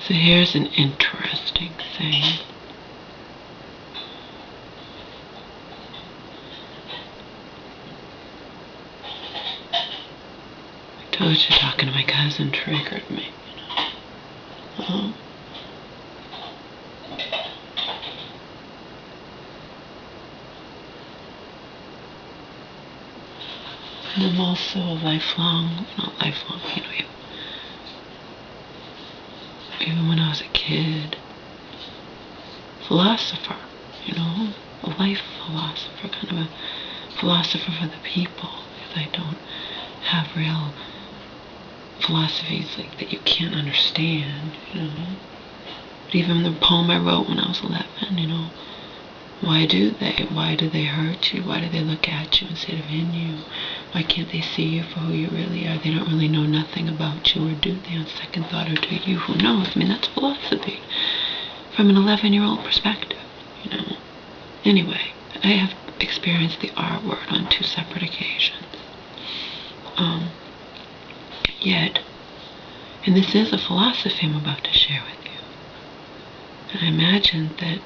So here's an interesting thing. I told you talking to my cousin triggered me. And I'm also a lifelong, not lifelong, even when I was a kid, philosopher, a life philosopher, kind of a philosopher for the people, because I don't have real philosophies like that you can't understand, But even the poem I wrote when I was 11, why do they hurt you? Why do they look at you instead of in you? Why can't they see you for who you really are? They don't really know nothing about you, or do they on second thought, or do you? Who knows? I mean, that's philosophy from an 11-year-old perspective, Anyway, I have experienced the R word on 2 separate occasions. Yet, and this is a philosophy I'm about to share with you, and I imagine that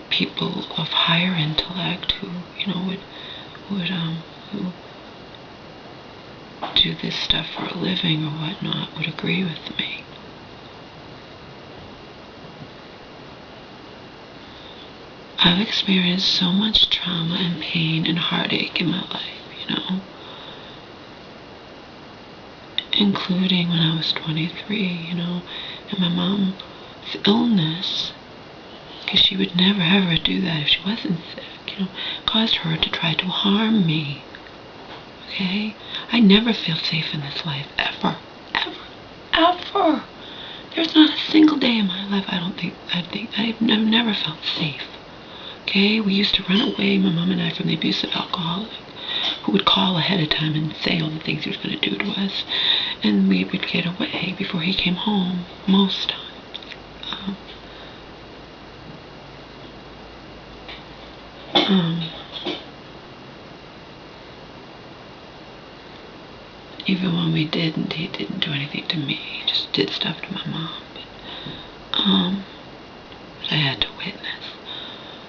people of higher intellect who, who do this stuff for a living or whatnot would agree with me. I've experienced so much trauma and pain and heartache in my life, including when I was 23, and my mom's illness, because she would never ever do that if she wasn't sick, caused her to try to harm me. Okay? I never feel safe in this life, ever. Ever. Ever. There's not a single day in my life I've never felt safe. Okay? We used to run away, my mom and I, from the abusive alcoholic, who would call ahead of time and say all the things he was going to do to us. And we would get away before he came home, most times. Even when he didn't do anything to me. He just did stuff to my mom. But I had to witness.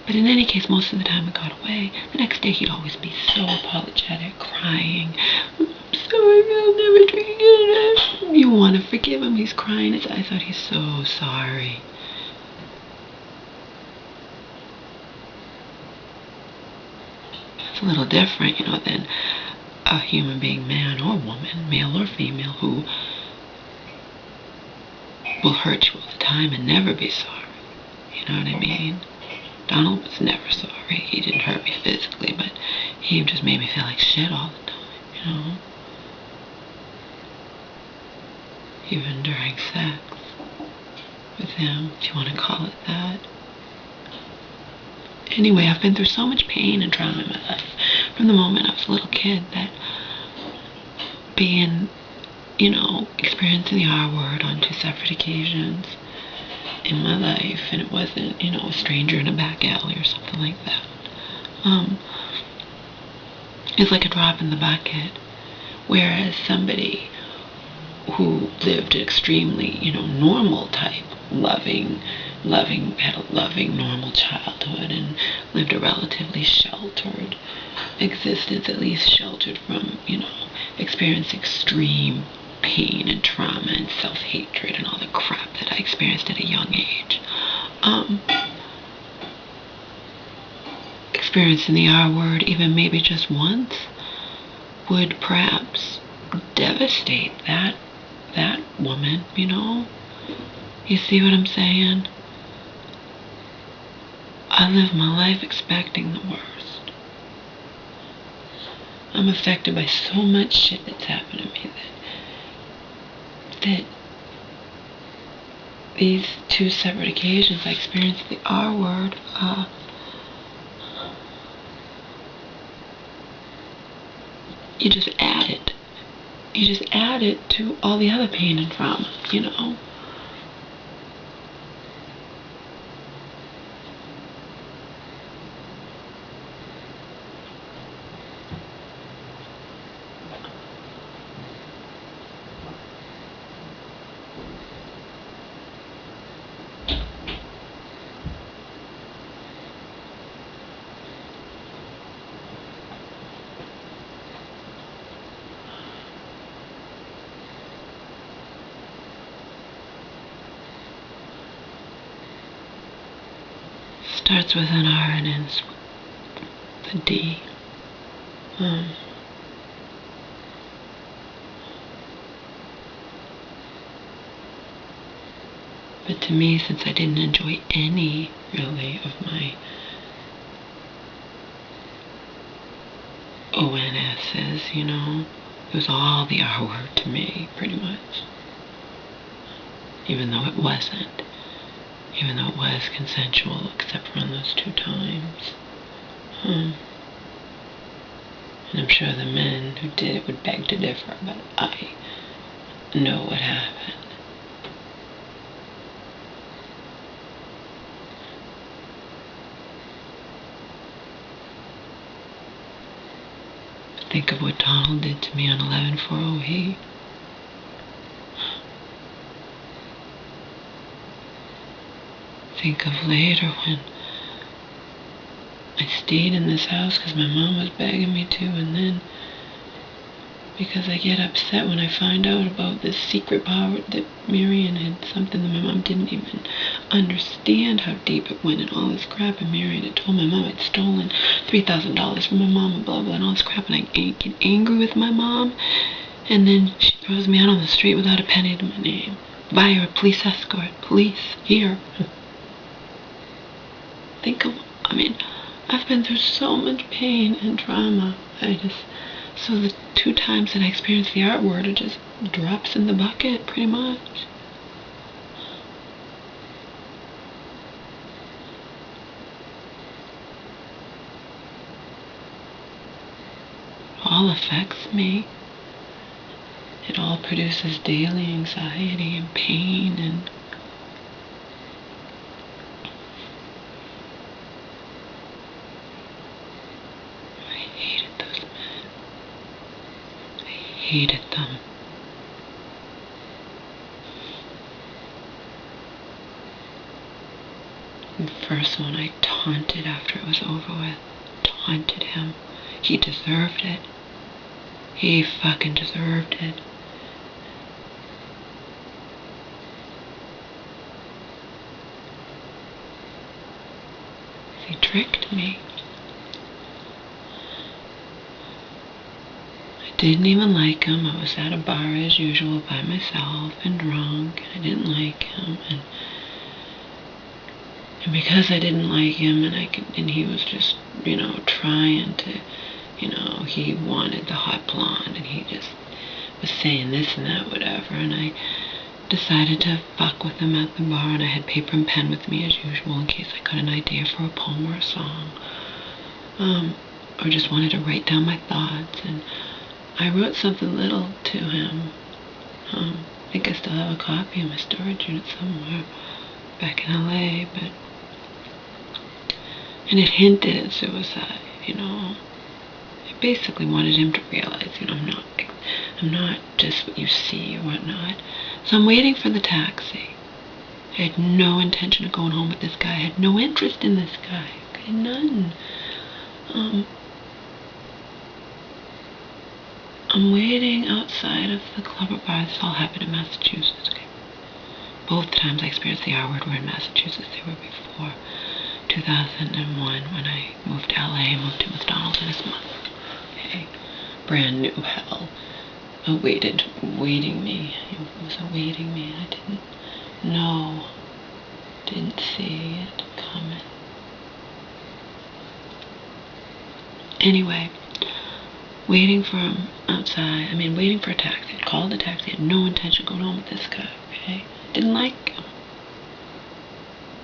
But in any case, most of the time I got away. The next day he'd always be so apologetic, crying. I'm sorry, I'll never drink again. You want to forgive him. He's crying his eyes out. He's so sorry. It's a little different, than a human being, man or woman, male or female, who will hurt you all the time and never be sorry. You know what I mean? Donald was never sorry. He didn't hurt me physically, but he just made me feel like shit all the time, Even during sex with him, if you want to call it that. Anyway, I've been through so much pain and trauma in my life from the moment I was a little kid, that being, experiencing the R word on 2 separate occasions in my life, and it wasn't, a stranger in a back alley or something like that. It's like a drop in the bucket. Whereas somebody who lived extremely, normal type, loving, had a loving, normal childhood and lived a relatively sheltered existence, at least sheltered from, experiencing extreme pain and trauma and self-hatred and all the crap that I experienced at a young age. Experiencing the R word, even maybe just once, would perhaps devastate that woman, You see what I'm saying? I live my life expecting the worst. I'm affected by so much shit that's happened to me that these 2 separate occasions I experienced the R word, you just add it. You just add it to all the other pain and trauma, Starts with an R and ends with a D. But to me, since I didn't enjoy any, really, of my ONSs, you know, it was all the R word to me, pretty much. Even though it wasn't. Even though it was consensual, except for on those 2 times. And I'm sure the men who did it would beg to differ, but I know what happened. Think of what Donald did to me on 11/4/08. Think of later when I stayed in this house because my mom was begging me to, and then because I get upset when I find out about this secret power that Marion had, something that my mom didn't even understand how deep it went and all this crap, and Marion had told my mom I'd stolen $3,000 from my mom and blah blah and all this crap, and I get angry with my mom, and then she throws me out on the street without a penny to my name via a police escort. Police here. Think of, I mean, I've been through so much pain and trauma. So the 2 times that I experienced the art word are just drops in the bucket, pretty much. It all affects me. It all produces daily anxiety and pain, and hated them. The first one I taunted after it was over with. Taunted him. He deserved it. He fucking deserved it. He tricked me. Didn't even like him. I was at a bar as usual by myself and drunk, and I didn't like him, and because I didn't like him, and he was just, you know, trying to, you know, he wanted the hot blonde, and he just was saying this and that, whatever, and I decided to fuck with him at the bar, and I had paper and pen with me as usual in case I got an idea for a poem or a song, or just wanted to write down my thoughts, and I wrote something little to him. I think I still have a copy in my storage unit somewhere back in LA, and it hinted at suicide, you know. I basically wanted him to realize, you know, I'm not just what you see or whatnot. So I'm waiting for the taxi. I had no intention of going home with this guy. I had no interest in this guy. Okay, none. I'm waiting outside of the club or bar. This all happened in Massachusetts. Okay. Both times I experienced the R word were in Massachusetts. They were before 2001 when I moved to LA, moved in with Donald and his mother. Okay. Brand new hell. Awaiting me. It was awaiting me. I didn't know. Didn't see it coming. Anyway. Waiting for him outside. Waiting for a taxi. I called a taxi. Had no intention of going home with this guy, okay? Didn't like him.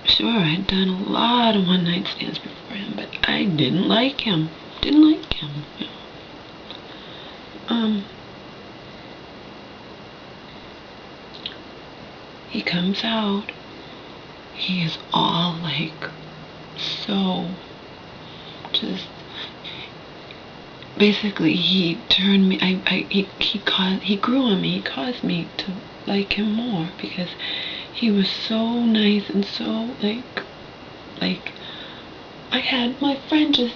Sure, I had done a lot of one-night stands before him, but I didn't like him. Didn't like him. You know. He comes out. He is all like so just. Basically, he turned me. He grew on me. He caused me to like him more because he was so nice and so like I had my friend just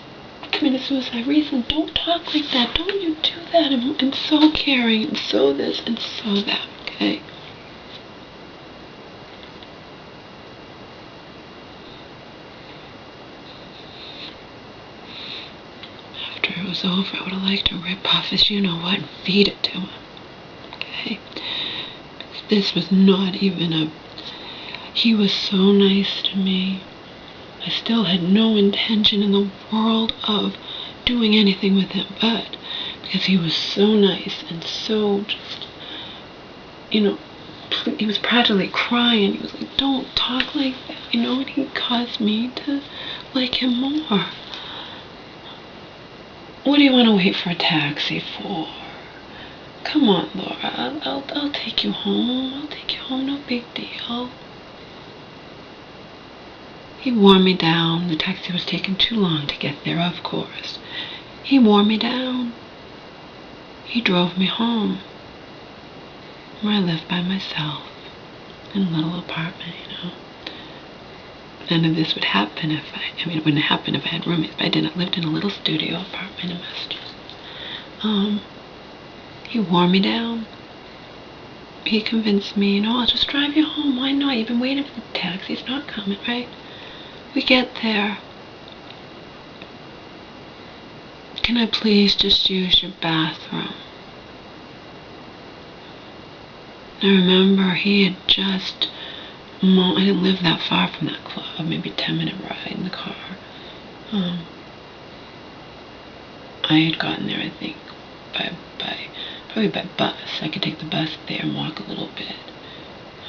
committed suicide recently. Don't talk like that. Don't you do that. I'm so caring and so this and so that. Okay. was over, I would have liked to rip off his you-know-what and feed it to him. Okay? This was not even a... He was so nice to me. I still had no intention in the world of doing anything with him, but because he was so nice and so just, you know, he was practically crying. He was like, don't talk like that, you know, and he caused me to like him more. What do you want to wait for a taxi for? Come on, Laura, I'll take you home. I'll take you home, no big deal. He wore me down. The taxi was taking too long to get there, of course. He wore me down. He drove me home, where I lived by myself in a little apartment, you know. None of this would happen if I mean, it wouldn't happen if I had roommates, but I didn't. I lived in a little studio apartment in Massachusetts. He wore me down. He convinced me, you know, I'll just drive you home. Why not? You've been waiting for the taxi. It's not coming, right? We get there. Can I please just use your bathroom? I remember he had just... I didn't live that far from that club, maybe a 10-minute ride in the car. I had gotten there, I think, probably by bus. I could take the bus there and walk a little bit.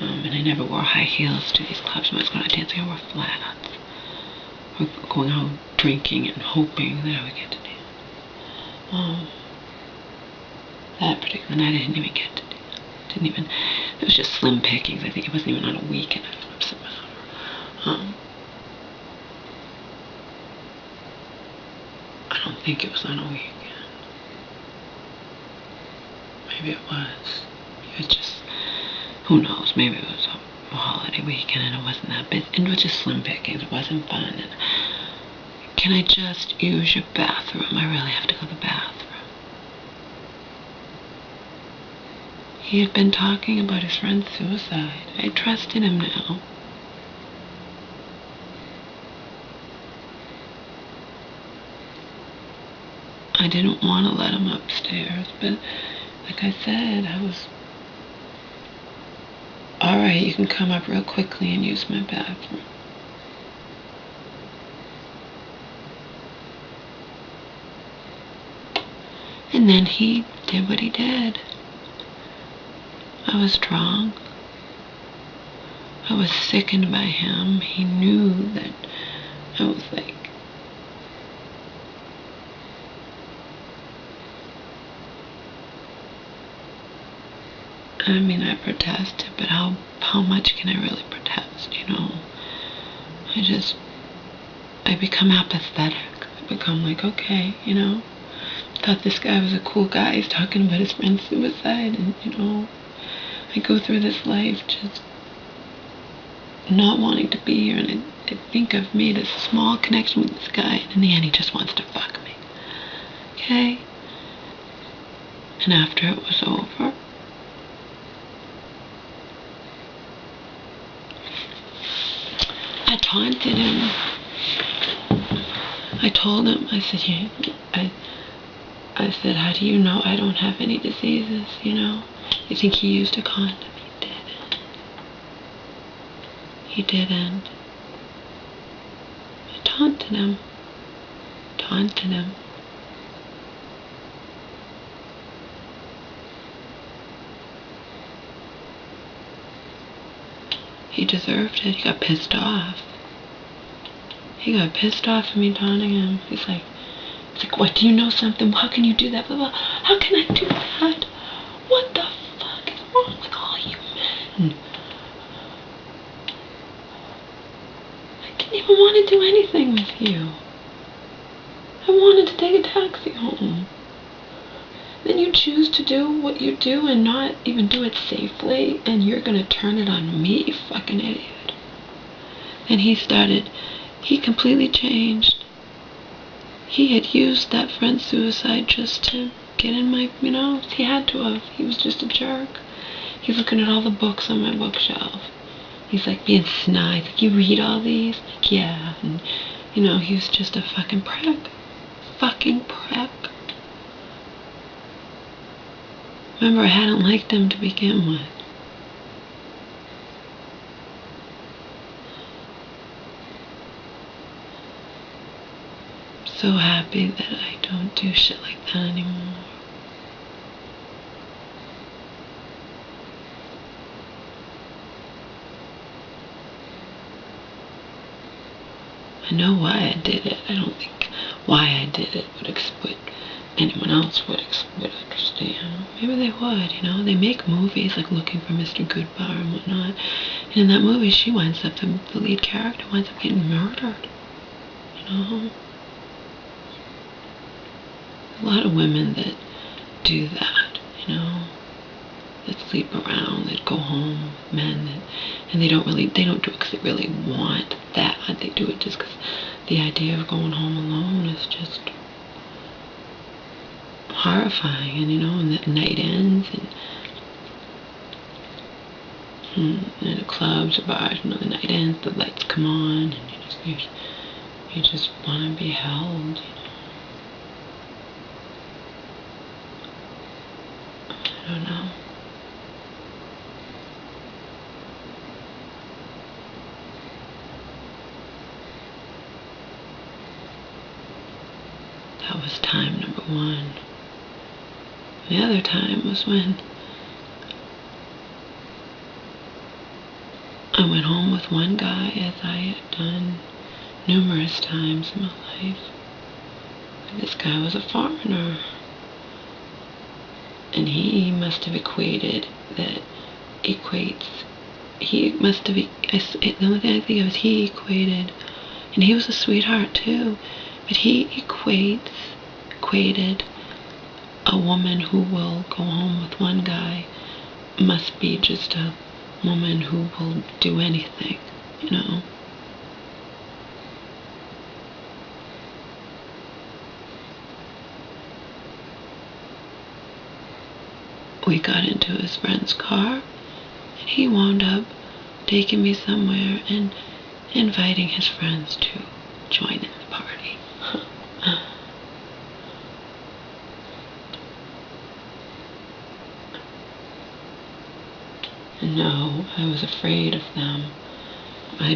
And I never wore high heels to these clubs. When I was going out dancing, I wore flats. Or going out drinking and hoping that I would get to dance. That particular night, I didn't even get to dance. It was just slim pickings. I think it wasn't even on a weekend. I don't know, upset about it. I don't think it was on a weekend. Maybe it was. It just, who knows, maybe it was a holiday weekend and it wasn't that big. It was just slim pickings. It wasn't fun. And can I just use your bathroom? I really have to go to the bathroom. He had been talking about his friend's suicide. I trusted him now. I didn't want to let him upstairs, but like I said, I was... Alright, you can come up real quickly and use my bathroom. And then he did what he did. I was drunk. I was sickened by him. He knew that I was like... I mean, I protested, but how much can I really protest, you know? I become apathetic. I become like, okay, you know? Thought this guy was a cool guy. He's talking about his friend's suicide, and, you know, I go through this life just not wanting to be here, and I think I've made a small connection with this guy, and in the end he just wants to fuck me. Okay? And after it was over, I taunted him. I told him, I said, I said, how do you know I don't have any diseases, you know? You think he used a condom? He didn't. He didn't. I taunted him. He deserved it. He got pissed off. He got pissed off at me taunting him. He's like, what, do you know something? How can you do that? Blah, blah. How can I do that? What the fuck is wrong with all you men? I didn't even want to do anything with you. I wanted to take a taxi home. Then you choose to do what you do and not even do it safely, and you're gonna turn it on me, you fucking idiot. And he completely changed. He had used that friend's suicide just to get in my, you know, he had to have. He was just a jerk. He's looking at all the books on my bookshelf. He's like being snide. Like, you read all these? Like, yeah. And, you know, he was just a fucking prick. Fucking prick. Remember, I hadn't liked him to begin with. So happy that I don't do shit like that anymore. I know why I did it. I don't think why I did it would anyone else would understand. Maybe they would, you know. They make movies like Looking for Mr. Goodbar and whatnot. And in that movie, she winds up, the lead character winds up getting murdered. You know? A lot of women that do that, you know, that sleep around, that go home with men, and they don't do it because they really want that. They do it just because the idea of going home alone is just horrifying, and you know, and the night ends, and in the clubs or bars, you know, the night ends, the lights come on, and you just want to be held, you know. I don't know. That was time number one. The other time was when I went home with one guy, as I had done numerous times in my life. This guy was a foreigner. And he must have equated the only thing I think of is he equated, and he was a sweetheart too, but he equated a woman who will go home with one guy must be just a woman who will do anything, you know. We got into his friend's car, and he wound up taking me somewhere and inviting his friends to join in the party. No, I was afraid of them. I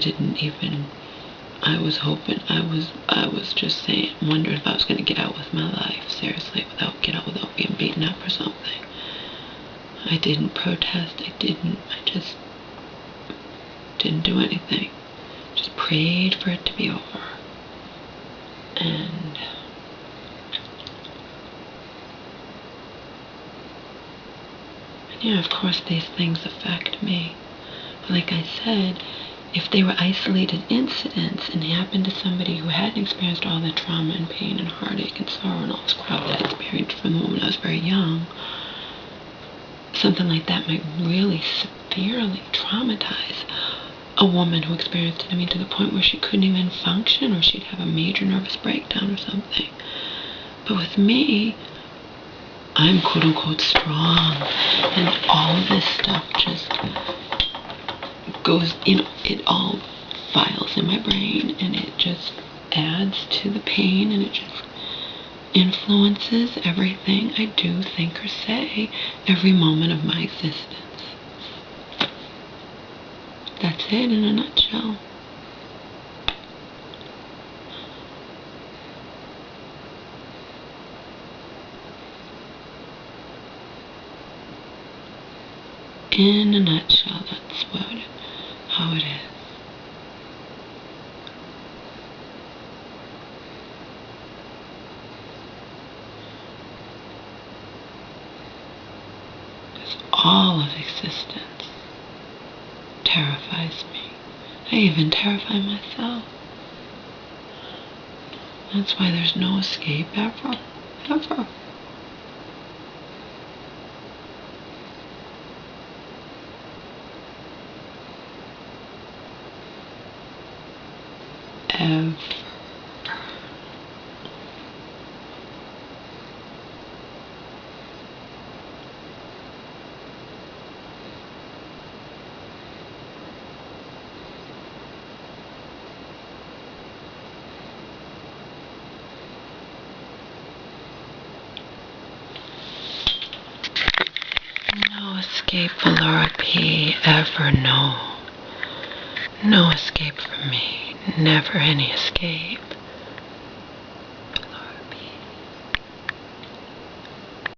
was just saying, wondering if I was going to get out with my life, seriously, without being beaten up or something. I didn't protest, I just didn't do anything. Just prayed for it to be over. And yeah, of course these things affect me. But like I said, if they were isolated incidents and happened to somebody who hadn't experienced all the trauma and pain and heartache and sorrow and all this crap that I experienced from the moment I was very young, something like that might really severely traumatize a woman who experienced it. I mean, to the point where she couldn't even function, or she'd have a major nervous breakdown or something. But with me, I'm quote-unquote strong, and all of this stuff just goes, you know, it all files in my brain, and it just adds to the pain, and it just influences everything I do, think, or say every moment of my existence. That's it in a nutshell. In a nutshell, that's how it is. All of existence terrifies me. I even terrify myself. That's why there's no escape ever. Ever. Ever. escape for Lord P ever, no. No escape from me, never any escape.